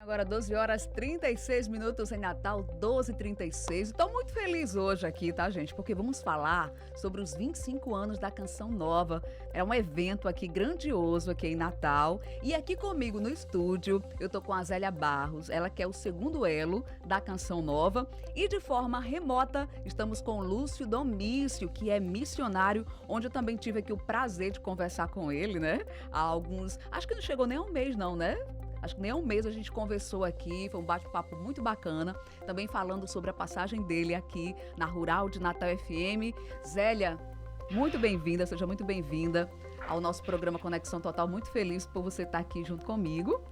Agora 12 horas 36 minutos em Natal, 12h36. Estou muito feliz hoje aqui, tá, gente? Porque vamos falar sobre os 25 anos da Canção Nova. É um evento aqui grandioso aqui em Natal. E aqui comigo no estúdio, eu tô com a Zélia Barros, ela que é o segundo elo da Canção Nova. E de forma remota, estamos com o Lúcio Domício, que é missionário, onde eu também tive aqui o prazer de conversar com ele, né? Há alguns... Acho que não chegou nem a um mês, não, né? Acho que nem um mês a gente conversou aqui, foi um bate-papo muito bacana, também falando sobre a passagem dele aqui na Rural de Natal FM. Zélia, muito bem-vinda, seja muito bem-vinda ao nosso programa Conexão Total, muito feliz por você estar aqui junto comigo.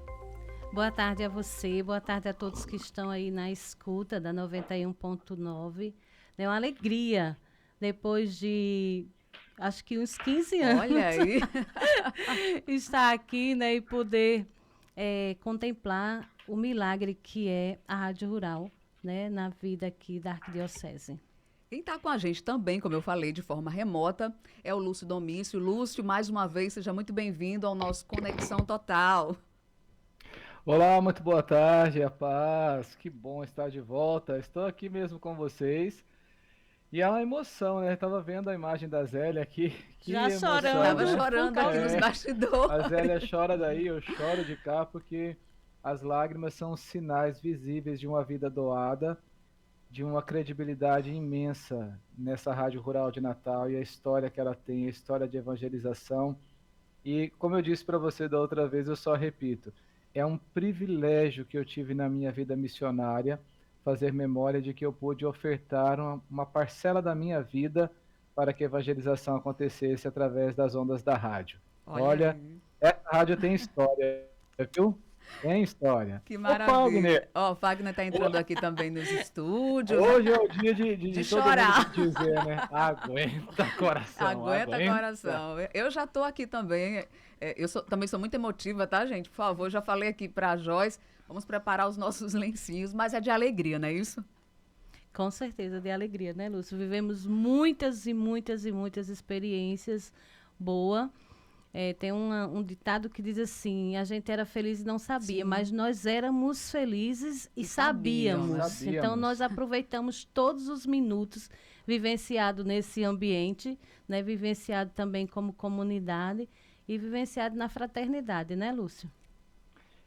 Boa tarde a você, boa tarde a todos que estão aí na escuta da 91.9. É uma alegria, depois de, acho que uns 15 anos, olha aí, estar aqui, né, e poder contemplar o milagre que é a Rádio Rural, né, na vida aqui da Arquidiocese. Quem está com a gente também, como eu falei, de forma remota, é o Lúcio Domício. Lúcio, mais uma vez, seja muito bem-vindo ao nosso Conexão Total. Olá, muito boa tarde, a paz. Que bom estar de volta. Estou aqui mesmo com vocês. E é uma emoção, né? Estava vendo a imagem da Zélia aqui. Que Já emoção, chorando. Estava né? chorando aqui nos bastidores. A Zélia chora daí, eu choro de cá, porque as lágrimas são sinais visíveis de uma vida doada, de uma credibilidade imensa nessa Rádio Rural de Natal e a história que ela tem, a história de evangelização. E como eu disse para você da outra vez, eu só repito, é um privilégio que eu tive na minha vida missionária, fazer memória de que eu pude ofertar uma parcela da minha vida para que a evangelização acontecesse através das ondas da rádio. Olha, essa rádio tem história, viu? Tem história. Que Ô, maravilha. Ó, o Fagner está entrando aqui também nos estúdios. Hoje é o dia de todo chorar. mundo dizer, né? Aguenta, coração. Aguenta, coração. Eu já estou aqui também. Também sou muito emotiva, tá, gente? Por favor, já falei aqui para a Joyce. Vamos preparar os nossos lencinhos, mas é de alegria, não é isso? Com certeza, de alegria, né, Lúcio? Vivemos muitas e muitas e muitas experiências boas. Tem um ditado que diz assim, a gente era feliz e não sabia, sim, mas nós éramos felizes e sabíamos. Então, nós aproveitamos todos os minutos vivenciado nesse ambiente, né, vivenciado também como comunidade e vivenciado na fraternidade, né, Lúcio?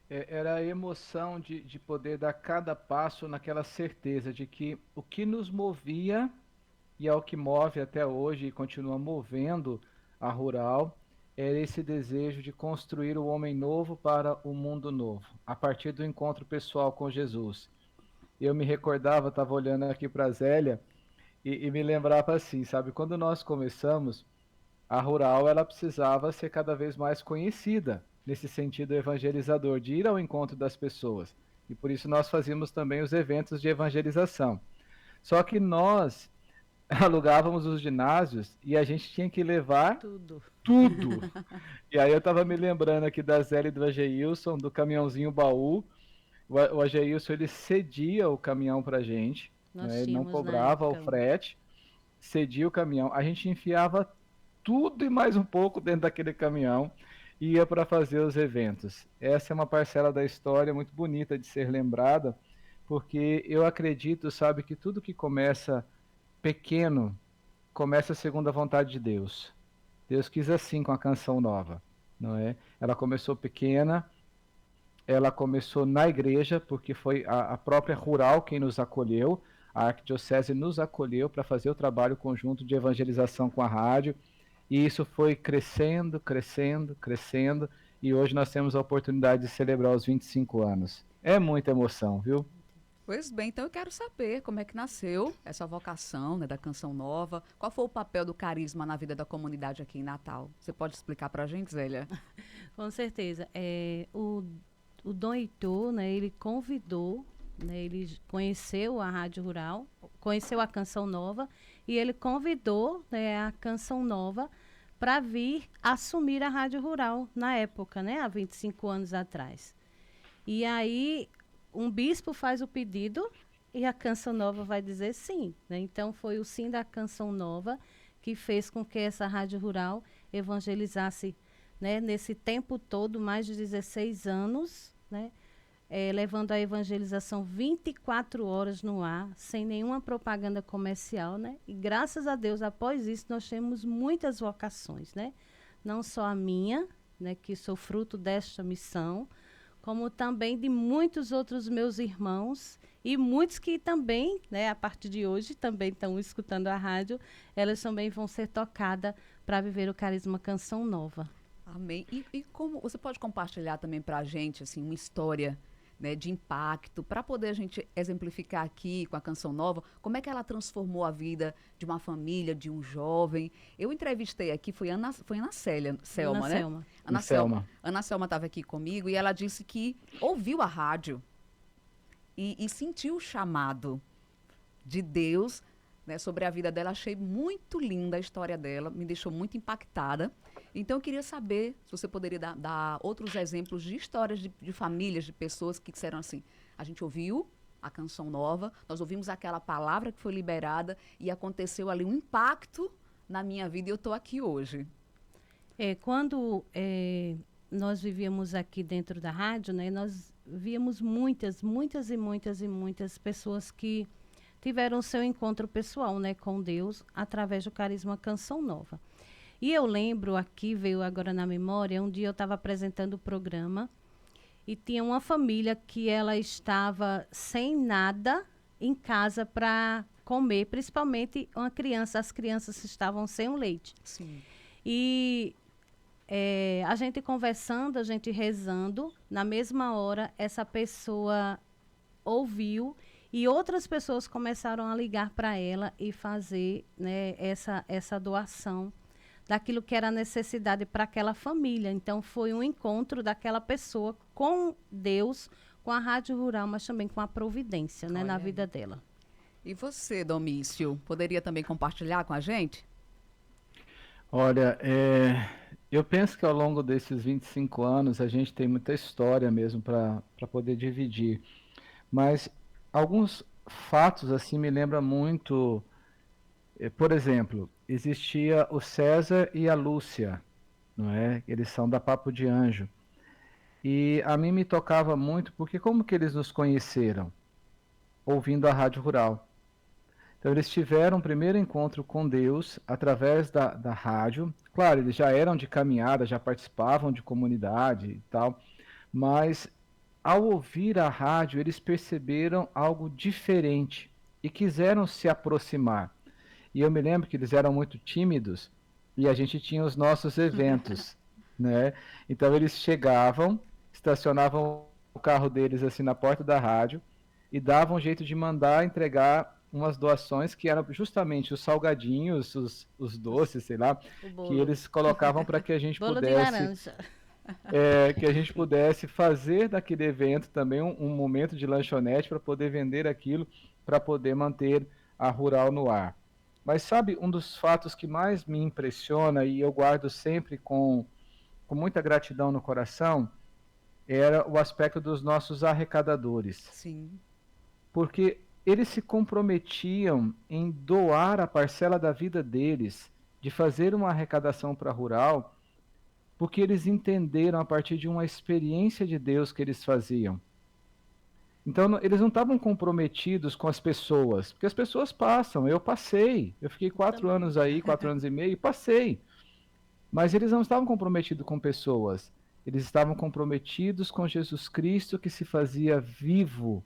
Era a emoção de poder dar cada passo naquela certeza de que o que nos movia, e é o que move até hoje e continua movendo a Rural, era esse desejo de construir o homem novo para o mundo novo, a partir do encontro pessoal com Jesus. Eu me recordava, estava olhando aqui para a Zélia, e me lembrava assim, sabe, quando nós começamos, a Rural ela precisava ser cada vez mais conhecida, nesse sentido evangelizador, de ir ao encontro das pessoas. E por isso nós fazíamos também os eventos de evangelização. Só que nós alugávamos os ginásios e a gente tinha que levar tudo. E aí eu estava me lembrando aqui da Zélia e do Ageilson, do caminhãozinho baú. O Ageilson, ele cedia o caminhão pra gente, né? Ele não cobrava o frete, cedia o caminhão. A gente enfiava tudo e mais um pouco dentro daquele caminhão e ia para fazer os eventos. Essa é uma parcela da história muito bonita de ser lembrada, porque eu acredito, sabe, que tudo que começa pequeno, começa segundo a vontade de Deus. Deus quis assim com a Canção Nova, não é? Ela começou pequena, ela começou na igreja, porque foi a própria Rural quem nos acolheu, a Arquidiocese nos acolheu para fazer o trabalho conjunto de evangelização com a rádio, e isso foi crescendo, crescendo, crescendo, e hoje nós temos a oportunidade de celebrar os 25 anos. É muita emoção, viu? Pois bem, então eu quero saber como é que nasceu essa vocação, né, da Canção Nova. Qual foi o papel do carisma na vida da comunidade aqui em Natal? Você pode explicar para a gente, Zélia? Com certeza. O Dom Heitor, né, ele convidou, né, ele conheceu a Rádio Rural, conheceu a Canção Nova e ele convidou, né, a Canção Nova para vir assumir a Rádio Rural na época, né, há 25 anos atrás. E aí um bispo faz o pedido e a Canção Nova vai dizer sim, né? Então foi o sim da Canção Nova que fez com que essa Rádio Rural evangelizasse, né, nesse tempo todo, mais de 16 anos, né, levando a evangelização 24 horas no ar, sem nenhuma propaganda comercial, né? E graças a Deus, após isso, nós temos muitas vocações, né? Não só a minha, né, que sou fruto desta missão, como também de muitos outros meus irmãos e muitos que também, né, a partir de hoje, também estão escutando a rádio, elas também vão ser tocadas para viver o carisma Canção Nova. Amém. E como você pode compartilhar também para a gente assim, uma história, né, de impacto, para poder a gente exemplificar aqui com a Canção Nova, como é que ela transformou a vida de uma família, de um jovem. Eu entrevistei aqui, foi Ana Selma, né? Selma. Ana Selma estava aqui comigo e ela disse que ouviu a rádio e sentiu o chamado de Deus, né, sobre a vida dela. Achei muito linda a história dela, me deixou muito impactada. Então, eu queria saber se você poderia dar outros exemplos de histórias de famílias, de pessoas que disseram assim, a gente ouviu a Canção Nova, nós ouvimos aquela palavra que foi liberada e aconteceu ali um impacto na minha vida e eu estou aqui hoje. Quando nós vivíamos aqui dentro da rádio, né, nós víamos muitas pessoas que tiveram seu encontro pessoal, né, com Deus através do carisma Canção Nova. E eu lembro aqui, veio agora na memória, um dia eu estava apresentando o programa e tinha uma família que ela estava sem nada em casa para comer, principalmente uma criança, as crianças estavam sem o leite. Sim. E a gente conversando, a gente rezando, na mesma hora essa pessoa ouviu e outras pessoas começaram a ligar para ela e fazer, né, essa doação daquilo que era necessidade para aquela família. Então, foi um encontro daquela pessoa com Deus, com a Rádio Rural, mas também com a providência, né, na vida dela. E você, Domício, poderia também compartilhar com a gente? Olha, eu penso que ao longo desses 25 anos a gente tem muita história mesmo para poder dividir. Mas alguns fatos assim me lembram muito. Por exemplo, existia o César e a Lúcia, não é? Eles são da Papo de Anjo. E a mim me tocava muito, porque como que eles nos conheceram? Ouvindo a Rádio Rural. Então eles tiveram um primeiro encontro com Deus através da rádio. Claro, eles já eram de caminhada, já participavam de comunidade e tal, mas ao ouvir a rádio eles perceberam algo diferente e quiseram se aproximar. E eu me lembro que eles eram muito tímidos e a gente tinha os nossos eventos, né? Então eles chegavam, estacionavam o carro deles assim na porta da rádio e davam um jeito de mandar entregar umas doações que eram justamente os salgadinhos, os doces, sei lá, que eles colocavam para que a gente Bolo pudesse... de laranja. que a gente pudesse fazer daquele evento também um momento de lanchonete para poder vender aquilo, para poder manter a Rural no ar. Mas sabe, um dos fatos que mais me impressiona e eu guardo sempre com muita gratidão no coração era o aspecto dos nossos arrecadadores. Sim. Porque eles se comprometiam em doar a parcela da vida deles, de fazer uma arrecadação para a Rural, porque eles entenderam a partir de uma experiência de Deus que eles faziam. Então, eles não estavam comprometidos com as pessoas, porque as pessoas passam, eu passei, eu fiquei 4 anos aí, 4 anos e meio, e passei. Mas eles não estavam comprometidos com pessoas, eles estavam comprometidos com Jesus Cristo que se fazia vivo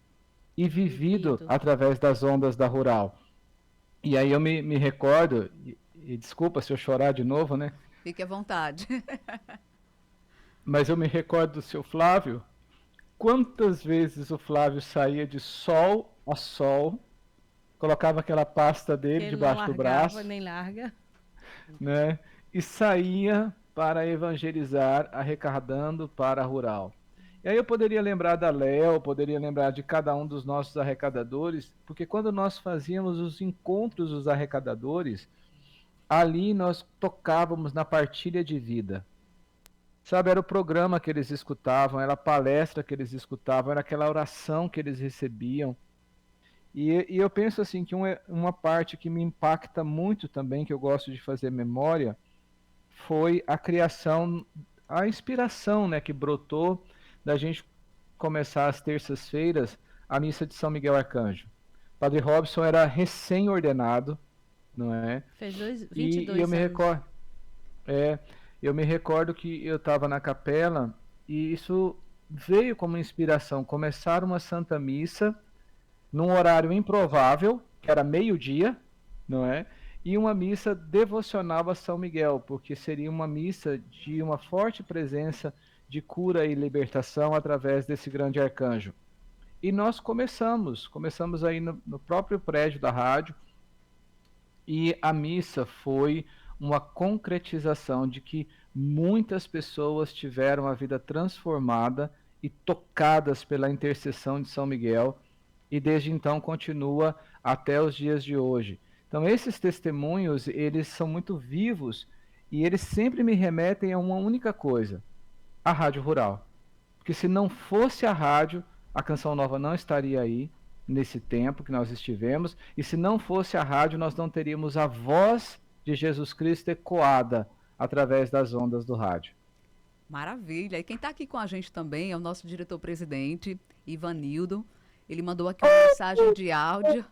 e vivido através das ondas da Rural. E aí eu me recordo, e desculpa se eu chorar de novo, né? Fique à vontade. Mas eu me recordo do seu Flávio. Quantas vezes o Flávio saía de sol a sol, colocava aquela pasta dele debaixo do braço, nem larga, né? E saía para evangelizar, arrecadando para a Rural. E aí eu poderia lembrar da Léo, poderia lembrar de cada um dos nossos arrecadadores, porque quando nós fazíamos os encontros dos arrecadadores, ali nós tocávamos na partilha de vida. Sabe, era o programa que eles escutavam, era a palestra que eles escutavam, era aquela oração que eles recebiam. E eu penso assim que uma parte que me impacta muito também, que eu gosto de fazer memória, foi a criação, a inspiração, né, que brotou da gente começar às terças-feiras a missa de São Miguel Arcanjo. Padre Robson era recém-ordenado, não é? Fez E 22 eu me anos. recordo, eu me recordo que eu estava na capela e isso veio como inspiração, começar uma Santa Missa num horário improvável, que era meio-dia, não é? E uma missa devocional a São Miguel, porque seria uma missa de uma forte presença de cura e libertação através desse grande arcanjo. E nós começamos aí no próprio prédio da rádio, e a missa foi uma concretização de que muitas pessoas tiveram a vida transformada e tocadas pela intercessão de São Miguel, e desde então continua até os dias de hoje. Então esses testemunhos, eles são muito vivos e eles sempre me remetem a uma única coisa: a Rádio Rural. Porque se não fosse a rádio, a Canção Nova não estaria aí nesse tempo que nós estivemos, e se não fosse a rádio, nós não teríamos a voz de Jesus Cristo ecoada através das ondas do rádio. Maravilha. E quem está aqui com a gente também é o nosso diretor-presidente, Ivanildo. Ele mandou aqui uma mensagem de áudio.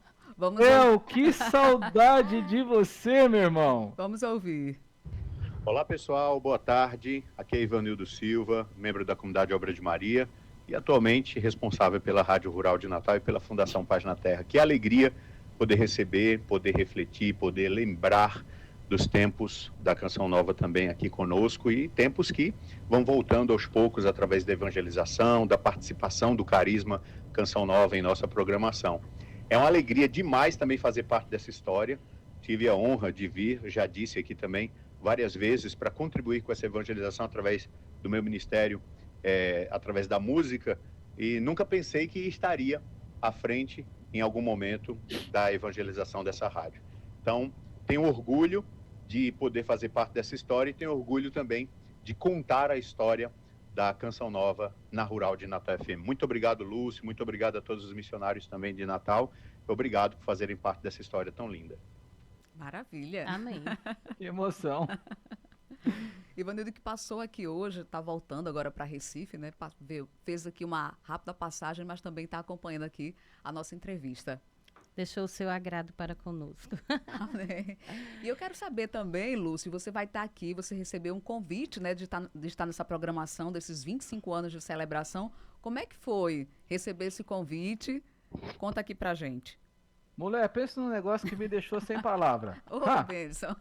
Que saudade de você, meu irmão. Vamos ouvir. Olá pessoal, boa tarde. Aqui é Ivanildo Silva, membro da comunidade Obra de Maria e atualmente responsável pela Rádio Rural de Natal e pela Fundação Paz na Terra. Que alegria poder receber, poder refletir, poder lembrar dos tempos da Canção Nova também aqui conosco, e tempos que vão voltando aos poucos através da evangelização, da participação do carisma Canção Nova em nossa programação. É uma alegria demais também fazer parte dessa história. Tive a honra de vir, já disse aqui também, várias vezes, para contribuir com essa evangelização através do meu ministério, através da música, e nunca pensei que estaria à frente, em algum momento, da evangelização dessa rádio. Então, tenho orgulho de poder fazer parte dessa história e tenho orgulho também de contar a história da Canção Nova na Rural de Natal FM. Muito obrigado, Lúcio, muito obrigado a todos os missionários também de Natal. Obrigado por fazerem parte dessa história tão linda. Maravilha. Amém. Que emoção. Ivanildo, que passou aqui hoje, está voltando agora para Recife, né? Fez aqui uma rápida passagem, mas também está acompanhando aqui a nossa entrevista. Deixou o seu agrado para conosco. Amém. E eu quero saber também, Lúcio, você vai estar aqui, você recebeu um convite, né, de estar nessa programação desses 25 anos de celebração. Como é que foi receber esse convite? Conta aqui pra gente. Mulher, pensa num negócio que me deixou sem palavra. Ô, bênção.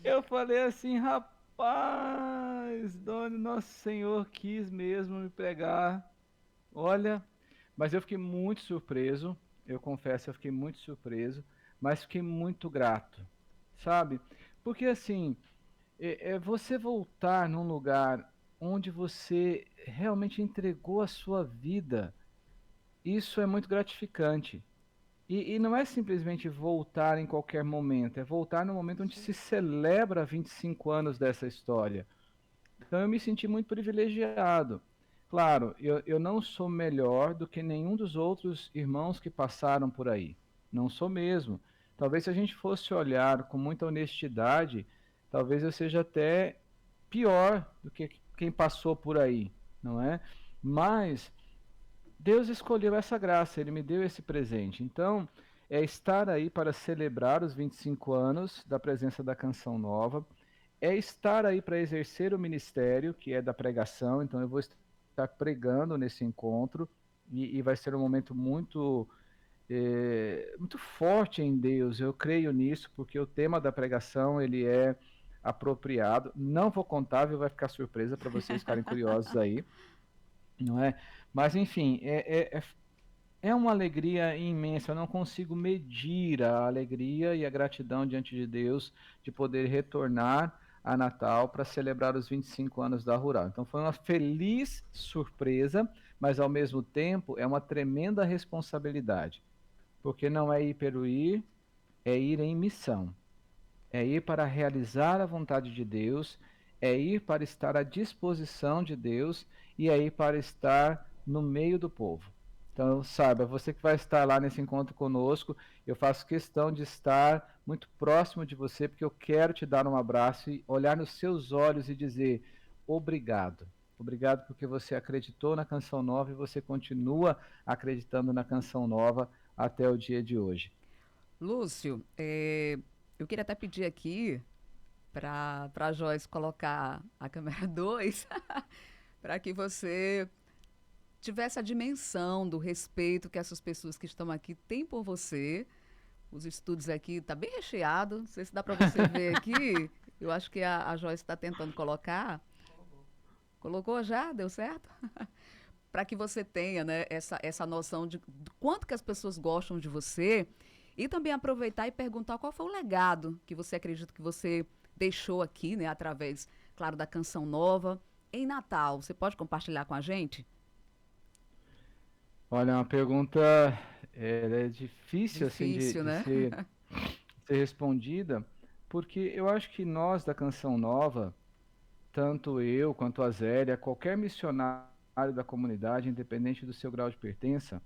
Eu falei assim, rapaz, Dona Nosso Senhor quis mesmo me pregar. Olha, mas eu fiquei muito surpreso, eu confesso, eu fiquei muito surpreso, mas fiquei muito grato, sabe? Porque assim, você voltar num lugar onde você realmente entregou a sua vida, isso é muito gratificante. E não é simplesmente voltar em qualquer momento, é voltar no momento onde se celebra 25 anos dessa história. Então eu me senti muito privilegiado. Claro, eu não sou melhor do que nenhum dos outros irmãos que passaram por aí. Não sou mesmo. Talvez se a gente fosse olhar com muita honestidade, talvez eu seja até pior do que quem passou por aí, não é? Mas Deus escolheu essa graça, Ele me deu esse presente. Então, é estar aí para celebrar os 25 anos da presença da Canção Nova, é estar aí para exercer o ministério, que é da pregação. Então, eu vou estar pregando nesse encontro, e vai ser um momento muito, muito forte em Deus. Eu creio nisso, porque o tema da pregação, ele é apropriado. Não vou contar, vai ficar surpresa para vocês ficarem curiosos aí, não é? Mas, enfim, é uma alegria imensa. Eu não consigo medir a alegria e a gratidão diante de Deus de poder retornar a Natal para celebrar os 25 anos da Rural. Então, foi uma feliz surpresa, mas, ao mesmo tempo, é uma tremenda responsabilidade. Porque não é ir pelo ir, é ir em missão. É ir para realizar a vontade de Deus, é ir para estar à disposição de Deus e é ir para estar no meio do povo. Então, saiba, você que vai estar lá nesse encontro conosco, eu faço questão de estar muito próximo de você, porque eu quero te dar um abraço e olhar nos seus olhos e dizer obrigado. Obrigado porque você acreditou na Canção Nova e você continua acreditando na Canção Nova até o dia de hoje. Lúcio, eu queria até pedir aqui para a Joyce colocar a câmera 2 para que você tivesse a dimensão do respeito que essas pessoas que estão aqui têm por você. Os estúdios aqui tá bem recheado, não sei se dá para você ver aqui. Eu acho que a Joyce está tentando colocar. Colocou já? Deu certo? Para que você tenha, né, essa noção de quanto que as pessoas gostam de você e também aproveitar e perguntar qual foi o legado que você acredita que você deixou aqui, né, através, claro, da Canção Nova em Natal. Você pode compartilhar com a gente? Olha, é uma pergunta é difícil assim Difícil, de né? ser respondida, porque eu acho que nós da Canção Nova, tanto eu quanto a Zélia, qualquer missionário da comunidade, independente do seu grau de pertença,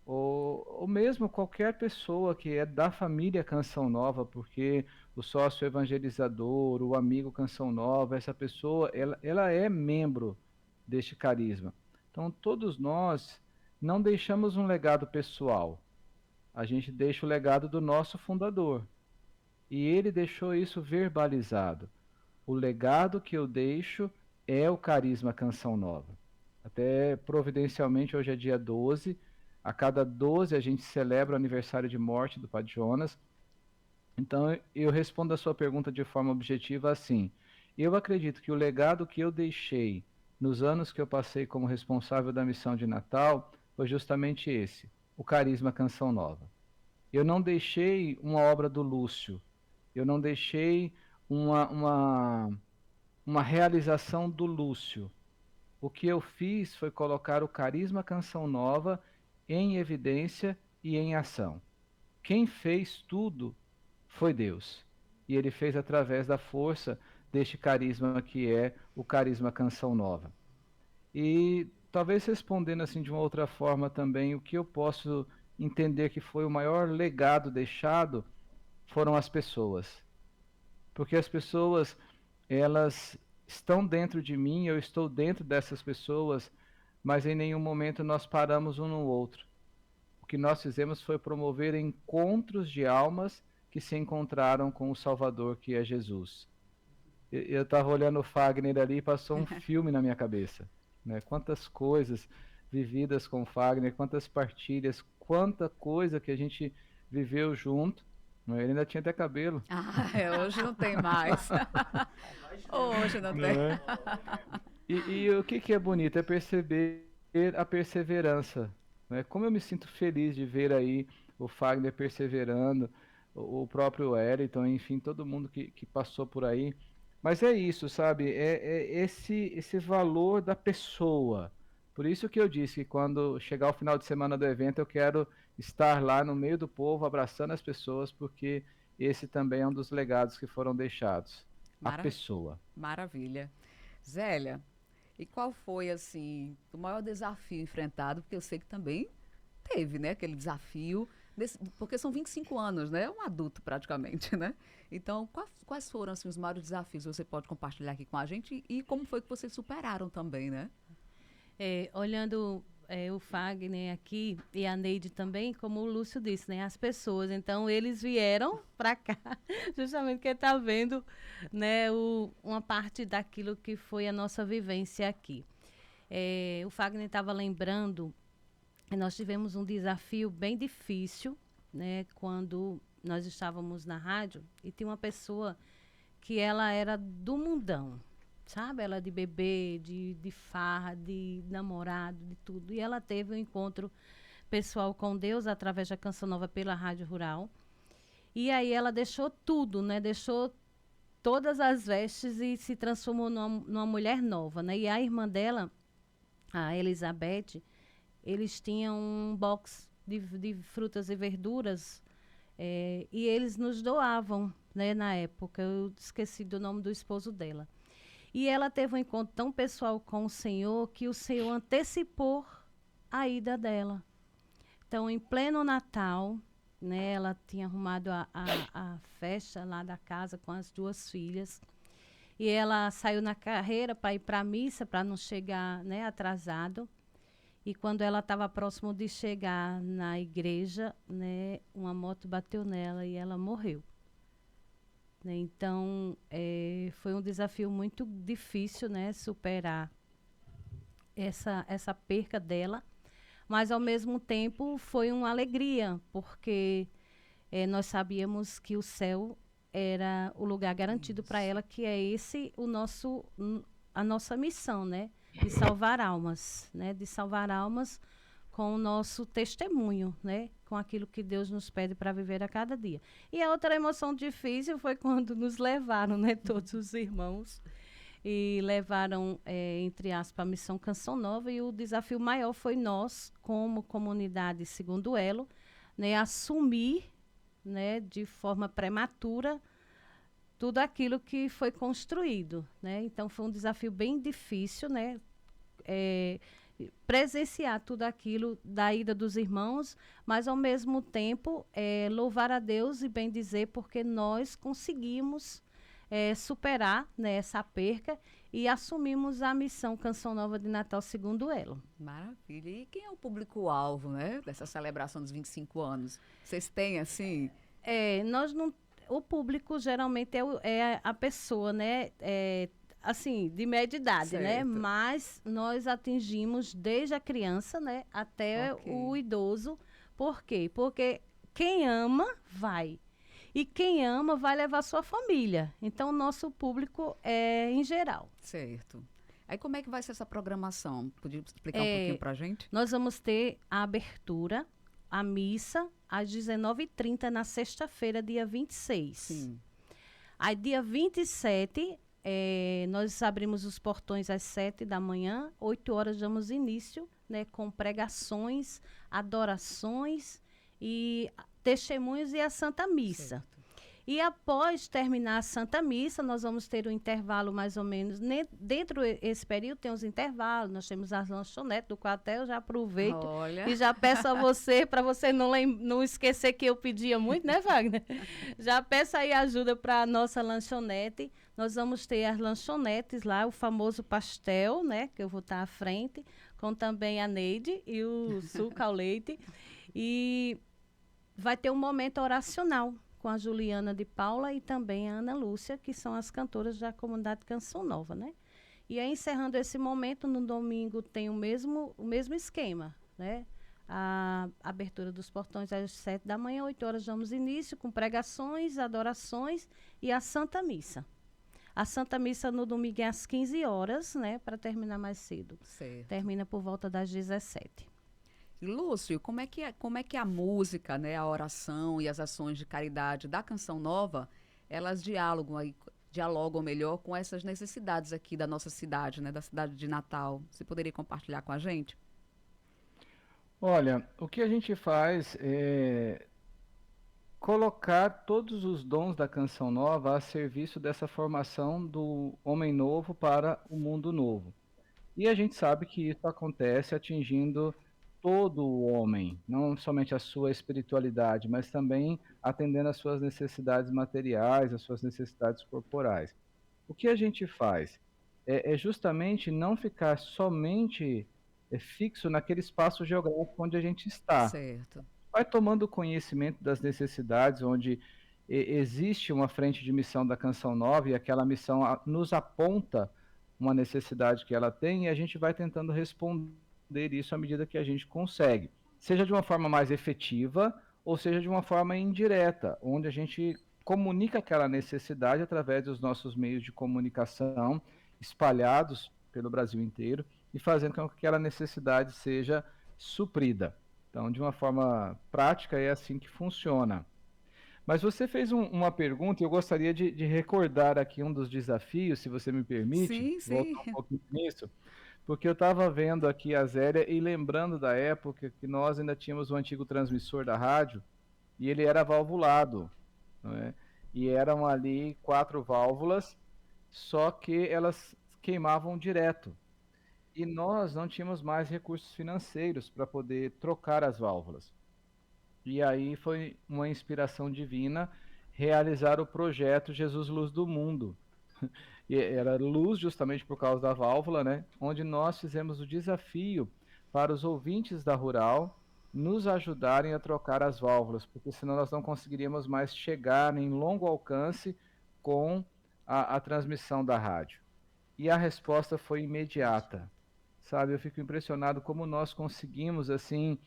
ou mesmo qualquer pessoa que é da família Canção Nova, porque o sócio evangelizador, o amigo Canção Nova, essa pessoa, ela é membro deste carisma. Então, todos nós não deixamos um legado pessoal, a gente deixa o legado do nosso fundador. E ele deixou isso verbalizado. O legado que eu deixo é o carisma Canção Nova. Até providencialmente, hoje é dia 12. A cada 12 a gente celebra o aniversário de morte do Padre Jonas. Então eu respondo a sua pergunta de forma objetiva assim. Eu acredito que o legado que eu deixei nos anos que eu passei como responsável da missão de Natal foi justamente esse, o carisma Canção Nova. Eu não deixei uma obra do Lúcio, eu não deixei uma, uma, uma realização do Lúcio. O que eu fiz foi colocar o carisma Canção Nova em evidência e em ação. Quem fez tudo foi Deus. E ele fez através da força deste carisma que é o carisma Canção Nova. E talvez respondendo assim de uma outra forma também, o que eu posso entender que foi o maior legado deixado foram as pessoas. Porque as pessoas, elas estão dentro de mim, eu estou dentro dessas pessoas, mas em nenhum momento nós paramos um no outro. O que nós fizemos foi promover encontros de almas que se encontraram com o Salvador, que é Jesus. Eu estava olhando o Fagner ali e passou um filme na minha cabeça. Né? Quantas coisas vividas com o Fagner, quantas partilhas, quanta coisa que a gente viveu junto. Né? Ele ainda tinha até cabelo. Hoje não tem mais. Hoje não Não tem. é? E o que é bonito é perceber a perseverança. Né? Como eu me sinto feliz de ver aí o Fagner perseverando, o próprio Wellington, enfim, todo mundo que passou por aí. Mas é isso, sabe? É esse valor da pessoa. Por isso que eu disse que quando chegar o final de semana do evento, eu quero estar lá no meio do povo, abraçando as pessoas, porque esse também é um dos legados que foram deixados. A Mara- pessoa. Maravilha. Zélia, e qual foi, assim, o maior desafio enfrentado? Porque eu sei que também teve, né, aquele desafio, porque são 25 anos, né? É um adulto praticamente, né? Então, quais foram, assim, os maiores desafios que você pode compartilhar aqui com a gente e como foi que vocês superaram também, né? Olhando o Fagner aqui e a Neide também, como o Lúcio disse, né? As pessoas. Então, eles vieram para cá, justamente porque está vendo, né, uma parte daquilo que foi a nossa vivência aqui. O Fagner estava lembrando, nós tivemos um desafio bem difícil, né? Quando nós estávamos na rádio e tinha uma pessoa que ela era do mundão, sabe? Ela de bebê, de farra, de namorado, de tudo. E ela teve um encontro pessoal com Deus através da Canção Nova pela Rádio Rural. E aí ela deixou tudo, né? Deixou todas as vestes e se transformou numa mulher nova, né? E a irmã dela, a Elizabeth, eles tinham um box de frutas e verduras e eles nos doavam, né? Na época, eu esqueci do nome do esposo dela. E ela teve um encontro tão pessoal com o Senhor que o Senhor antecipou a ida dela. Então, em pleno Natal, né, ela tinha arrumado a festa lá da casa com as duas filhas. e ela saiu na carreira para ir para a missa, para não chegar, né, atrasado. E quando ela estava próximo de chegar na igreja, né, uma moto bateu nela e ela morreu. Né? Então, foi um desafio muito difícil, né, superar essa perca dela, mas ao mesmo tempo foi uma alegria, porque nós sabíamos que o céu era o lugar garantido para ela, que é esse a nossa missão, né, de salvar almas, né, de salvar almas com o nosso testemunho, né, com aquilo que Deus nos pede para viver a cada dia. E a outra emoção difícil foi quando nos levaram, né, todos os irmãos, e levaram, entre aspas, a missão Canção Nova, e o desafio maior foi nós, como comunidade Segundo Elo, né, assumir, né, de forma prematura tudo aquilo que foi construído, né? Então foi um desafio bem difícil, né, presenciar tudo aquilo da ida dos irmãos, mas ao mesmo tempo louvar a Deus e bem dizer, porque nós conseguimos superar, né, essa perca e assumimos a missão Canção Nova de Natal Segundo Elo. Maravilha. E quem é o público-alvo, né, dessa celebração dos 25 anos? Vocês têm, assim... Nós não... O público geralmente é a pessoa, né, assim, de média idade, Certo. né? Mas nós atingimos desde a criança, né, até o idoso. Por quê? Porque quem ama, vai. E quem ama vai levar sua família. Então, o nosso público é em geral. Certo. Aí como é que vai ser essa programação? Podia explicar um pouquinho pra gente? Nós vamos ter a abertura, a missa, às 19h30 na sexta-feira, dia 26. Sim. Aí, dia 27, nós abrimos os portões às 7 da manhã, 8 horas damos início, né, com pregações, adorações e testemunhos e a Santa Missa. Certo. E após terminar a Santa Missa, nós vamos ter um intervalo mais ou menos, dentro desse período tem os intervalos, nós temos as lanchonetes do quartel, já aproveito Olha. e já peço a você, para você não esquecer que eu pedia muito, né, Wagner? Já peço aí ajuda para a nossa lanchonete. Nós vamos ter as lanchonetes lá, o famoso pastel, né, que eu vou estar à frente, com também a Neide e o suco ao leite. E vai ter um momento oracional com a Juliana de Paula e também a Ana Lúcia, que são as cantoras da comunidade Canção Nova, né? E aí, encerrando esse momento, no domingo tem o mesmo esquema, né? A abertura dos portões às 7 da manhã, 8 horas damos início com pregações, adorações e a Santa Missa. A Santa Missa no domingo é às 15 horas, né? Para terminar mais cedo. Certo. Termina por volta das 17. E, Lúcio, como é que a música, né, a oração e as ações de caridade da Canção Nova, elas dialogam melhor com essas necessidades aqui da nossa cidade, né, da cidade de Natal? Você poderia compartilhar com a gente? Olha, o que a gente faz é colocar todos os dons da Canção Nova a serviço dessa formação do homem novo para o mundo novo. E a gente sabe que isso acontece atingindo todo o homem, não somente a sua espiritualidade, mas também atendendo às suas necessidades materiais, às suas necessidades corporais. O que a gente faz é justamente não ficar somente fixo naquele espaço geográfico onde a gente está. Certo. Vai tomando conhecimento das necessidades, onde existe uma frente de missão da Canção Nova e aquela missão nos aponta uma necessidade que ela tem e a gente vai tentando responder isso à medida que a gente consegue, seja de uma forma mais efetiva ou seja de uma forma indireta, onde a gente comunica aquela necessidade através dos nossos meios de comunicação espalhados pelo Brasil inteiro e fazendo com que aquela necessidade seja suprida. Então, de uma forma prática, é assim que funciona. Mas você fez uma pergunta e eu gostaria de recordar aqui um dos desafios, se você me permite, Sim. voltar um pouquinho nisso. Porque eu estava vendo aqui a Zélia e lembrando da época que nós ainda tínhamos o antigo transmissor da rádio e ele era valvulado, não é? E eram ali 4 válvulas, só que elas queimavam direto. E nós não tínhamos mais recursos financeiros para poder trocar as válvulas. E aí foi uma inspiração divina realizar o projeto Jesus Luz do Mundo. e era luz justamente por causa da válvula, né? Onde nós fizemos o desafio para os ouvintes da Rural nos ajudarem a trocar as válvulas, porque senão nós não conseguiríamos mais chegar em longo alcance com a transmissão da rádio. E a resposta foi imediata, sabe? Eu fico impressionado como nós conseguimos, assim,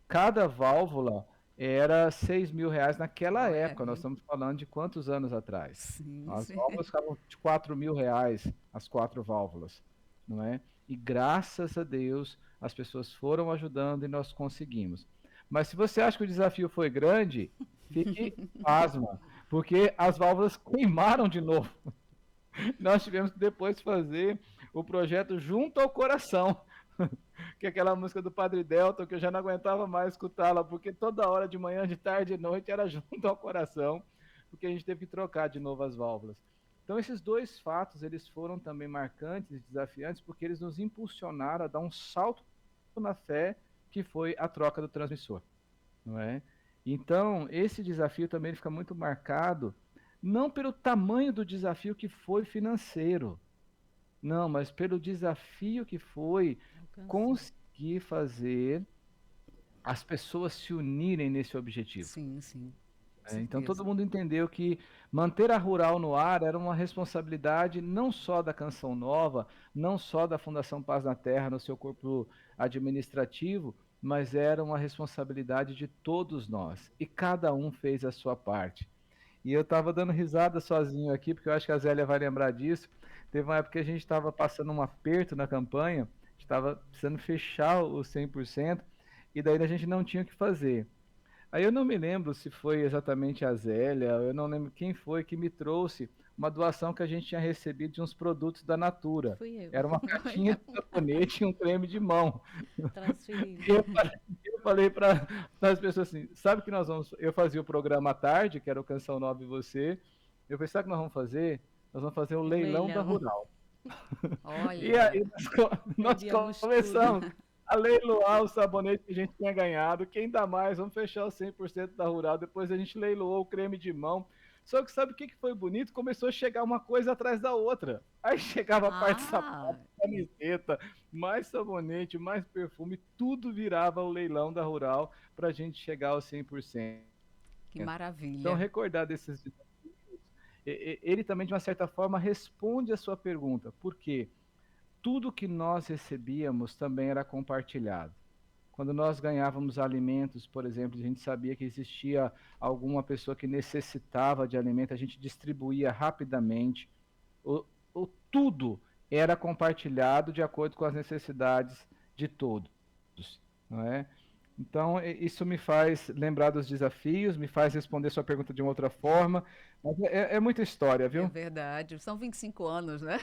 cada válvula era R$ 6.000 naquela Olha época. Nós aí. estamos falando de quantos anos atrás? Sim, As sim. válvulas ficavam de R$ 4.000, as 4 válvulas, não é? E graças a Deus as pessoas foram ajudando e nós conseguimos. Mas se você acha que o desafio foi grande, fique pasma, porque as válvulas queimaram de novo. Nós tivemos que depois fazer o projeto Junto ao Coração, que é aquela música do Padre Delta, que eu já não aguentava mais escutá-la, porque toda hora, de manhã, de tarde, de noite, era Junto ao Coração, porque a gente teve que trocar de novo as válvulas. Então, esses dois fatos, eles foram também marcantes e desafiantes, porque eles nos impulsionaram a dar um salto na fé, que foi a troca do transmissor, não é? Então, esse desafio também ele fica muito marcado, não pelo tamanho do desafio que foi financeiro, não, mas pelo desafio que foi Alcançar. conseguir fazer as pessoas se unirem nesse objetivo. Sim, sim, com Então todo certeza. mundo entendeu que manter a Rural no ar era uma responsabilidade não só da Canção Nova, não só da Fundação Paz na Terra no seu corpo administrativo, mas era uma responsabilidade de todos nós. E cada um fez a sua parte. E eu estava dando risada sozinho aqui, porque eu acho que a Zélia vai lembrar disso. Teve uma época que a gente estava passando um aperto na campanha, estava precisando fechar o 100%, e daí a gente não tinha o que fazer. Aí eu não me lembro se foi exatamente a Zélia, eu não lembro quem foi que me trouxe uma doação que a gente tinha recebido de uns produtos da Natura. Fui eu. Era uma caixinha de sabonete e um creme de mão. Transferi. E eu falei para as pessoas assim, sabe que nós vamos. Eu fazia o programa à tarde, que era o Canção Nova e Você. Eu falei, sabe o que nós vamos fazer? Nós vamos fazer o leilão da Leilão. Rural. E Olha, aí nós Vendíamos começamos tudo. a leiloar o sabonete que a gente tinha ganhado. Quem dá mais? Vamos fechar os 100% da Rural. Depois a gente leiloou o creme de mão. Só que sabe o que foi bonito? Começou a chegar uma coisa atrás da outra. Aí chegava a parte de ah, sapato, camiseta, mais sabonete, mais perfume, tudo virava o leilão da Rural para a gente chegar aos 100%. que Então, maravilha. recordar desses desafios, ele também, de uma certa forma, responde a sua pergunta. Por quê? Tudo que nós recebíamos também era compartilhado. Quando nós ganhávamos alimentos, por exemplo, a gente sabia que existia alguma pessoa que necessitava de alimento, a gente distribuía rapidamente. O, tudo era compartilhado de acordo com as necessidades de todos, não é? Então, isso me faz lembrar dos desafios, me faz responder sua pergunta de uma outra forma. Mas é muita história, É viu? verdade, são 25 anos, né?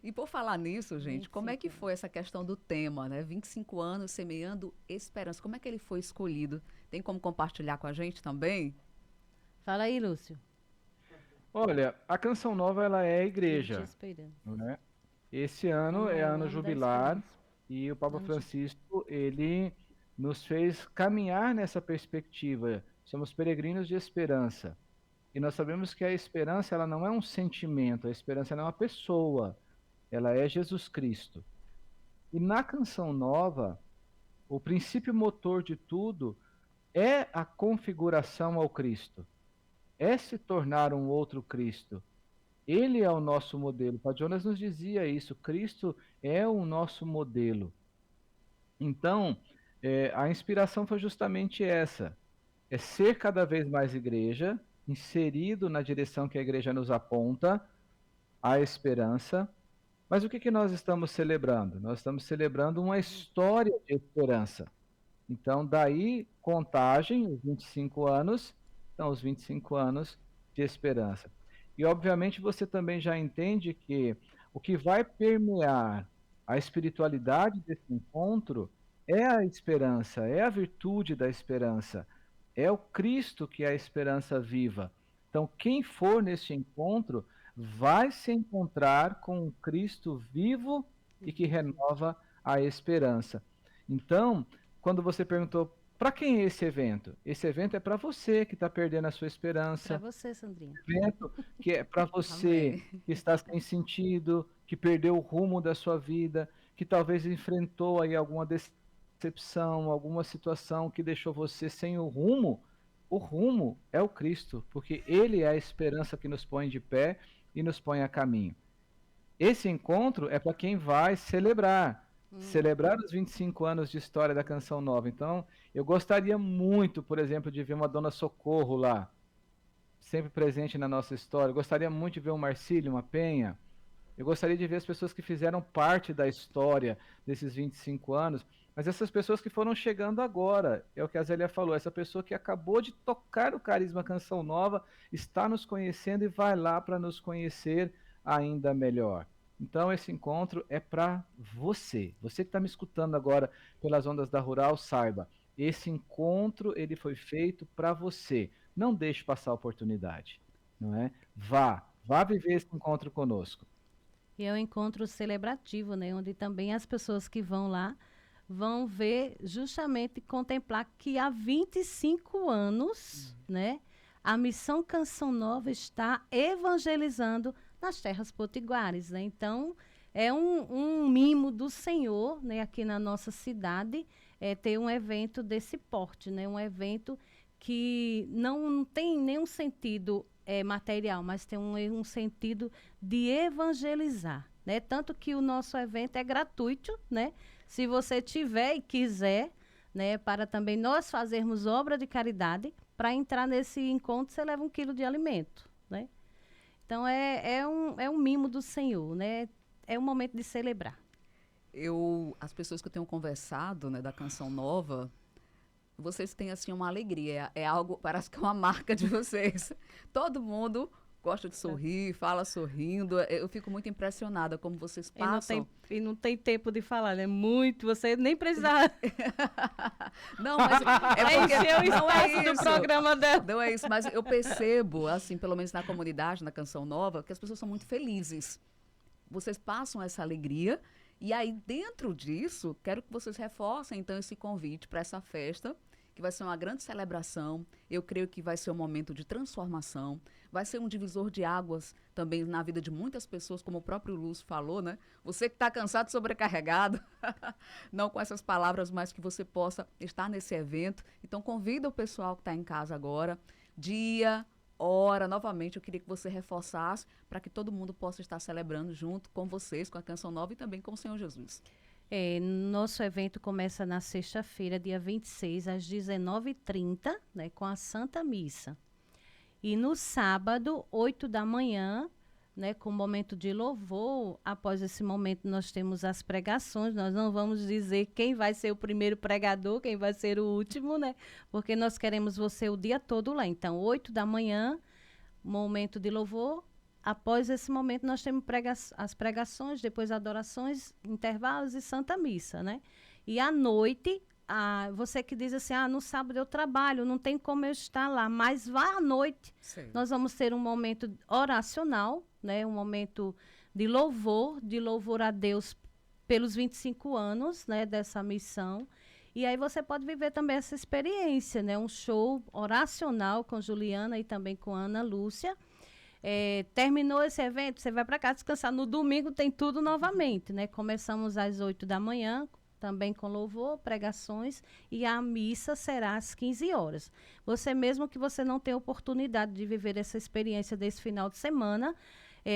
E por falar nisso, gente, como é que 25 foi anos. essa questão do tema, né? 25 anos semeando esperança. Como é que ele foi escolhido? Tem como compartilhar com a gente também? Fala aí, Lúcio. Olha, a Canção Nova ela é a Vivo te igreja, esperando. né? Esse ano é ano Ano da jubilar esperança. e o Papa Ano de... Francisco, ele nos fez caminhar nessa perspectiva. Somos peregrinos de esperança. E nós sabemos que a esperança ela não é um sentimento, a esperança ela é uma pessoa. Ela é Jesus Cristo. E na Canção Nova, o princípio motor de tudo é a configuração ao Cristo. É se tornar um outro Cristo. Ele é o nosso modelo. O Padre Jonas nos dizia isso. Cristo é o nosso modelo. Então, a inspiração foi justamente essa: é ser cada vez mais igreja, inserido na direção que a igreja nos aponta, a esperança. Mas o que nós estamos celebrando? Nós estamos celebrando uma história de esperança. Então, daí, contagem, os 25 anos, então os 25 anos de esperança. E, obviamente, você também já entende que o que vai permear a espiritualidade desse encontro é a esperança, é a virtude da esperança, é o Cristo que é a esperança viva. Então, quem for neste encontro vai se encontrar com um Cristo vivo e que renova a esperança. Então, quando você perguntou para quem é esse evento? Esse evento é para você que está perdendo a sua Para esperança, você, Sandrinha. evento que é para você Amém. que está sem sentido, que perdeu o rumo da sua vida, que talvez enfrentou aí alguma decepção, alguma situação que deixou você sem o rumo. O rumo é o Cristo, porque Ele é a esperança que nos põe de pé e nos põe a caminho. Esse encontro é para quem vai celebrar os 25 anos de história da Canção Nova. Então, eu gostaria muito, por exemplo, de ver uma Dona Socorro lá, sempre presente na nossa história. Eu gostaria muito de ver um Marcílio, uma Penha. Eu gostaria de ver as pessoas que fizeram parte da história desses 25 anos, mas essas pessoas que foram chegando agora, é o que a Zélia falou, essa pessoa que acabou de tocar o Carisma Canção Nova, está nos conhecendo e vai lá para nos conhecer ainda melhor. Então esse encontro é para você. Você que está me escutando agora pelas ondas da Rural, saiba, esse encontro ele foi feito para você. Não deixe passar a oportunidade, não é? Vá viver esse encontro conosco. E é um encontro celebrativo, né? Onde também as pessoas que vão lá vão ver justamente contemplar que há 25 anos, né? A Missão Canção Nova está evangelizando nas terras potiguares, né? Então, é um mimo do Senhor, né? Aqui na nossa cidade, ter um evento desse porte, né? Um evento que não tem nenhum sentido material, mas tem um sentido de evangelizar, né? Tanto que o nosso evento é gratuito, né? Se você tiver e quiser, né? Para também nós fazermos obra de caridade, para entrar nesse encontro, você leva 1 quilo de alimento, né? Então, é um mimo do Senhor, né? É um momento de celebrar. As pessoas que eu tenho conversado, né, da Canção Nova, vocês têm, assim, uma alegria. É algo, parece que é uma marca de vocês. Todo mundo gosta de sorrir, fala sorrindo. Eu fico muito impressionada como vocês passam. E não tem tempo de falar, né? Muito, você nem precisava Não, mas é porque encher o não é espaço do isso. programa dela. Não é isso, mas eu percebo, assim, pelo menos na comunidade, na Canção Nova, que as pessoas são muito felizes. Vocês passam essa alegria e aí, dentro disso, quero que vocês reforcem, então, esse convite para essa festa, que vai ser uma grande celebração. Eu creio que vai ser um momento de transformação, vai ser um divisor de águas também na vida de muitas pessoas, como o próprio Lúcio falou, né? Você que está cansado, sobrecarregado, não com essas palavras, mas que você possa estar nesse evento. Então, convida o pessoal que está em casa agora, dia, hora, novamente, eu queria que você reforçasse para que todo mundo possa estar celebrando junto com vocês, com a Canção Nova e também com o Senhor Jesus. Nosso evento começa na sexta-feira, dia 26, às 19h30, né, com a Santa Missa. E no sábado, 8 da manhã, né, com o momento de louvor, após esse momento nós temos as pregações. Nós não vamos dizer quem vai ser o primeiro pregador, quem vai ser o último, né? Porque nós queremos você o dia todo lá. Então, 8 da manhã, momento de louvor. Após esse momento, nós temos as pregações, depois adorações, intervalos e Santa Missa, né? E à noite, você que diz assim, no sábado eu trabalho, não tem como eu estar lá, mas vá à noite. Sim. Nós vamos ter um momento oracional, né? Um momento de louvor a Deus pelos 25 anos, né? Dessa missão. E aí você pode viver também essa experiência, né? Um show oracional com Juliana e também com Ana Lúcia. Terminou esse evento, você vai para casa descansar. No domingo tem tudo novamente, né? Começamos às 8 da manhã, também com louvor, pregações, e a missa será às 15 horas. Você mesmo que você não tenha oportunidade de viver essa experiência desse final de semana,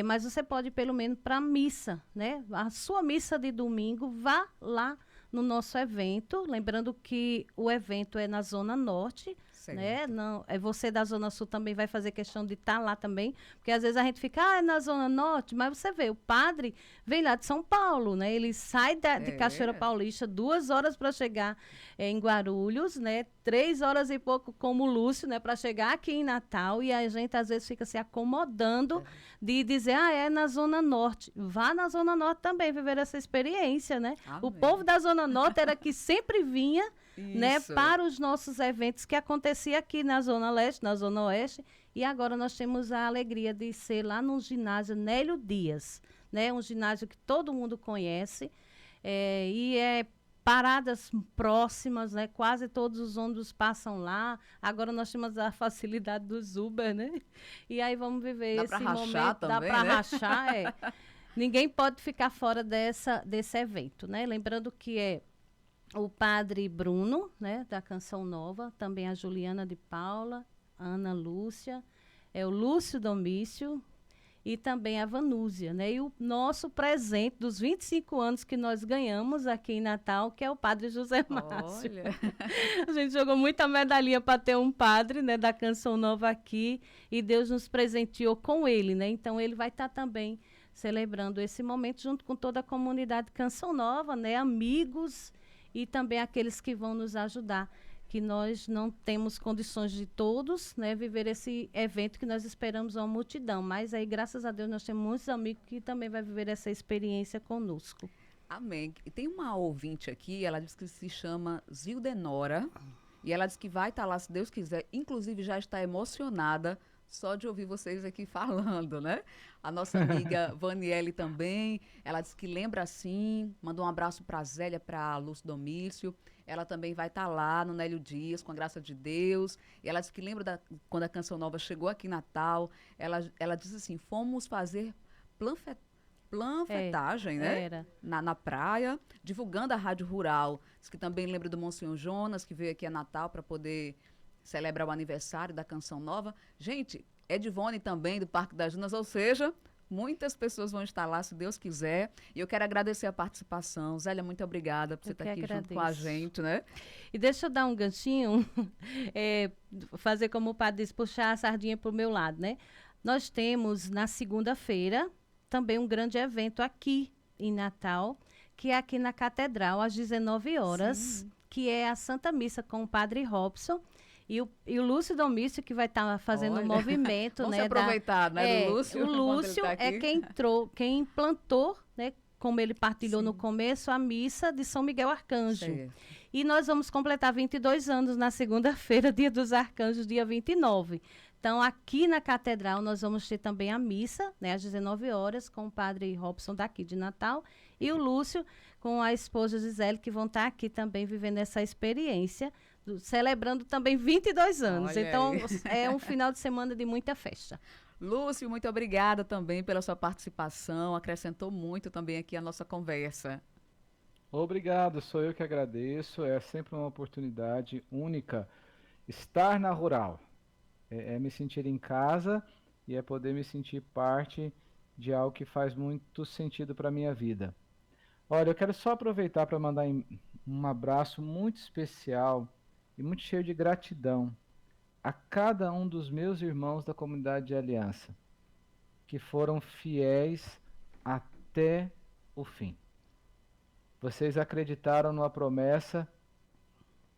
mas você pode ir pelo menos para a missa, né? A sua missa de domingo, vá lá no nosso evento, lembrando que o evento é na Zona Norte, né? Não, você da Zona Sul também vai fazer questão de estar lá também, porque às vezes a gente fica, é na Zona Norte, mas você vê, o padre vem lá de São Paulo, né? Ele sai de Cachoeira Paulista 2 horas para chegar em Guarulhos, né? 3 horas e pouco como o Lúcio, né? Para chegar aqui em Natal, e a gente às vezes fica se acomodando de dizer, é na Zona Norte. Vá na Zona Norte também viver essa experiência, né? Amém. O povo da Zona Norte era que sempre vinha, né, para os nossos eventos que acontecia aqui na Zona Leste, na Zona Oeste, e agora nós temos a alegria de ser lá no ginásio Nélio Dias, né, um ginásio que todo mundo conhece, e é paradas próximas, né? Quase todos os ônibus passam lá. Agora nós temos a facilidade dos Uber, né? E aí vamos viver esse momento. Também, dá para né? rachar, Ninguém pode ficar fora desse evento, né? Lembrando que é o padre Bruno, né, da Canção Nova, também a Juliana de Paula, Ana Lúcia, o Lúcio Domício e também a Vanúzia, né? E o nosso presente dos 25 anos que nós ganhamos aqui em Natal, que é o padre José Márcio. Olha. A gente jogou muita medalhinha para ter um padre, né, da Canção Nova aqui, e Deus nos presenteou com ele, né? Então ele vai estar também celebrando esse momento junto com toda a comunidade Canção Nova, né? Amigos e também aqueles que vão nos ajudar, que nós não temos condições de todos, né, viver esse evento que nós esperamos uma multidão, mas aí, graças a Deus, nós temos muitos amigos que também vai viver essa experiência conosco. Amém. E tem uma ouvinte aqui, ela diz que se chama Zildenora, e ela diz que vai estar lá, se Deus quiser, inclusive já está emocionada só de ouvir vocês aqui falando, né? A nossa amiga Vaniele também, ela disse que lembra assim, mandou um abraço para a Zélia, para Lúcio Domício. Ela também vai estar lá no Nélio Dias, com a graça de Deus. E ela disse que lembra quando a Canção Nova chegou aqui em Natal. Ela disse assim, fomos fazer planfetagem, né? Na praia, divulgando a Rádio Rural. Diz que também lembra do Monsenhor Jonas, que veio aqui a Natal para poder celebrar o aniversário da Canção Nova. Gente, Edivone também, do Parque das Dunas, ou seja, muitas pessoas vão estar lá, se Deus quiser. E eu quero agradecer a participação. Zélia, muito obrigada por você estar aqui junto com a gente, né? E deixa eu dar um ganchinho, fazer como o padre disse, puxar a sardinha para o meu lado, né? Nós temos, na segunda-feira, também um grande evento aqui em Natal, que é aqui na Catedral, às 19 horas, Sim. que é a Santa Missa com o padre Robson. E o Lúcio Domício, que vai estar fazendo um movimento, Vamos né? aproveitar, né? O Lúcio tá é quem implantou, né? Como ele partilhou Sim. no começo, a missa de São Miguel Arcanjo. Certo. E nós vamos completar 22 anos na segunda-feira, dia dos Arcanjos, dia 29. Então, aqui na Catedral, nós vamos ter também a missa, né? Às 19 horas, com o padre Robson daqui de Natal. E o Lúcio, com a esposa Gisele, que vão estar aqui também vivendo essa experiência, celebrando também 22 anos. Olha então, aí. É um final de semana de muita festa. Lúcio, muito obrigada também pela sua participação. Acrescentou muito também aqui a nossa conversa. Obrigado, sou eu que agradeço. É sempre uma oportunidade única estar na Rural. É me sentir em casa e é poder me sentir parte de algo que faz muito sentido para a minha vida. Olha, eu quero só aproveitar para mandar um abraço muito especial e muito cheio de gratidão a cada um dos meus irmãos da comunidade de Aliança, que foram fiéis até o fim. Vocês acreditaram numa promessa,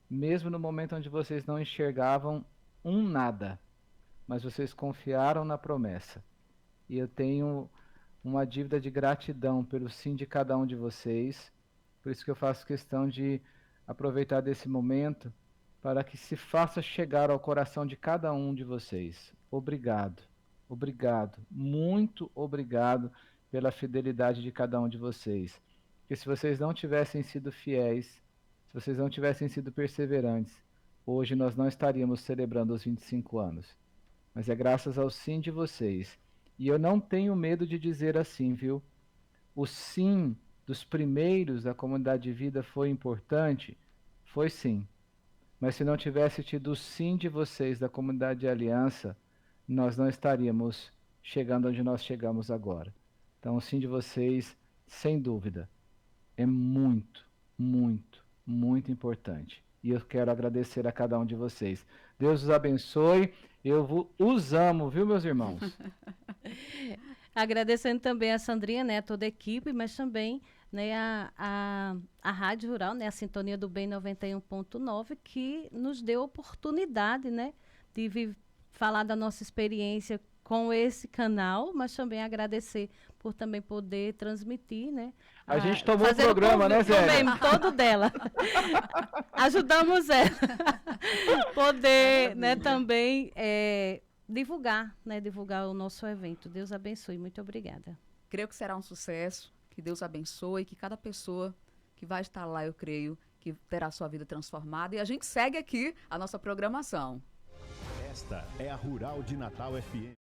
mesmo no momento onde vocês não enxergavam nada, mas vocês confiaram na promessa. E eu tenho uma dívida de gratidão pelo sim de cada um de vocês, por isso que eu faço questão de aproveitar desse momento para que se faça chegar ao coração de cada um de vocês. Obrigado, obrigado, muito obrigado pela fidelidade de cada um de vocês. Porque se vocês não tivessem sido fiéis, se vocês não tivessem sido perseverantes, hoje nós não estaríamos celebrando os 25 anos. Mas é graças ao sim de vocês. E eu não tenho medo de dizer assim, viu? O sim dos primeiros da comunidade de vida foi importante? Foi sim. Mas se não tivesse tido o sim de vocês da comunidade de aliança, nós não estaríamos chegando onde nós chegamos agora. Então o sim de vocês, sem dúvida, é muito, muito, muito importante. E eu quero agradecer a cada um de vocês. Deus os abençoe. Eu os amo, viu, meus irmãos? Agradecendo também a Sandrinha, né, a toda a equipe, mas também, né, a Rádio Rural, né, a Sintonia do Bem 91.9, que nos deu a oportunidade, né, de falar da nossa experiência com esse canal, mas também agradecer por também poder transmitir, né? A gente tomou o programa, né, Zé? Também, todo dela. Ajudamos ela. Poder, né, também divulgar o nosso evento. Deus abençoe. Muito obrigada. Creio que será um sucesso. Que Deus abençoe, que cada pessoa que vai estar lá, eu creio, que terá sua vida transformada. E a gente segue aqui a nossa programação. Esta é a Rural de Natal FM.